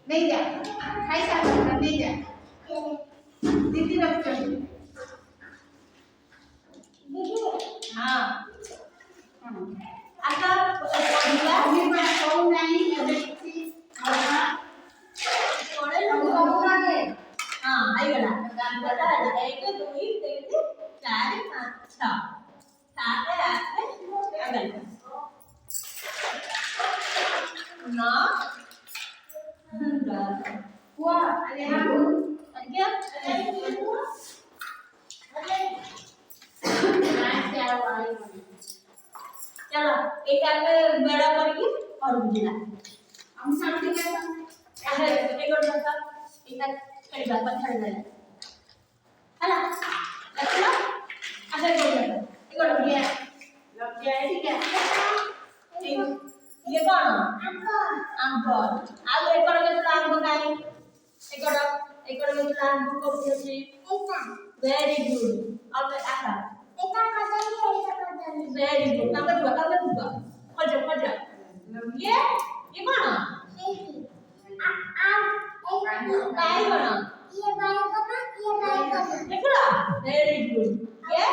नहीं जा खाई सारा नहीं जा दीदी रख दीदी हां आता पढ़िला मी बा कहू नहीं देखी हां पढ़े सब आगे हां आई गला गान बता 1 2 3 4 5 6 7 8 अगल ना हुआ अरे हम क्या अरे चलो एक आगे बड़ा करके और बुझला हम सब ठीक है अरे एक और बता एक कई बात पत्थर ले हला लगला आगे बोल एक और लग गया है ठीक है ये कौन आंको आगे एक और के आंको काई एक और के आंको को पूछी वेरी गुड अब आका very good tambah dua kerja ये कौन बाई कौन देखला वेरी गुड ये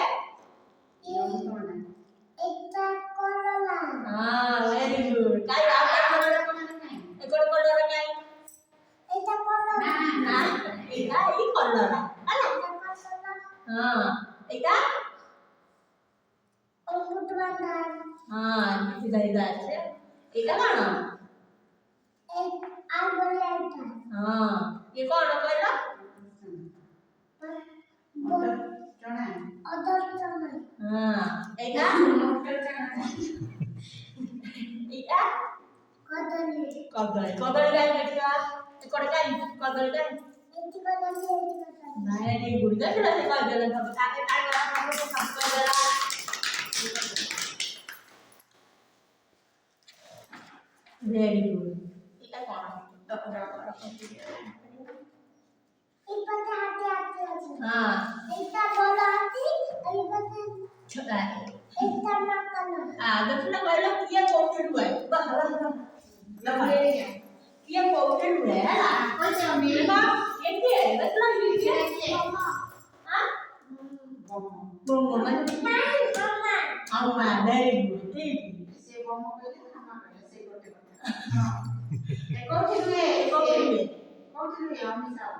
हां वेरी गुड काय आपला कलर कोण नाही एकड कलर काय एटा कलर ना एटा ई कलर आला हां एटा हां इधर से एटा कौन एक आलबले आइटा हां ये कौन कहला चना अदर चना हां एटा मोटर चना एटा कदली काय बेटा एकड काय कदली काय एटी कदली नाही गुड देखला से कदली सब आगे काय आपण तो सब कदला वेरी गुड এটা কোন ইপাতে হাতে আছে हां এটা বড় হাতি আর ইপাতে ছোট হাতি এটা নাকানো দেখলা কইলো কিয়া কোটেড হয় বা হলা হলা লগে কিয়া কোটেড হয় হলা কইছে মিলবা এতে দেখলা কি हां বম মানে আম্মা वेरी गुड ठीक से बम কইলে খামা করে সে করতে हां কোটিলে আমি যাও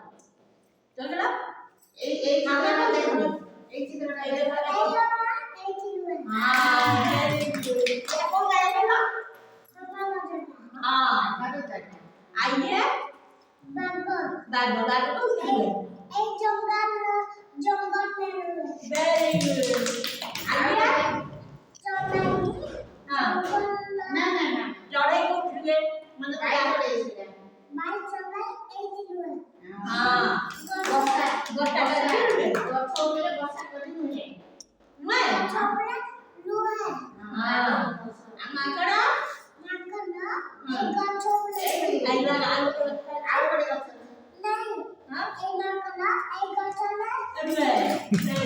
চললা এই মাথাটা দেখো এই চিত্রটা এই দেখো এই চিত্র हां वेरी गुड দেখো যায় গেল हां ভালো থাকে আইয়ে বাগো তো কি এই জঙ্গল वेरी गुड আইয়ে চড়াই हां না চড়াই করতে মানে কাই করেছিল মাই চড়াই এই দিল हां গোটা গছ উপরে বসা করে নুয়ে নুয়ে চড়া লুয়ে हां আমাকড় এই গছ উপরে আইলা আলু করে গছ নাই हां এই মাকড় এই গছ না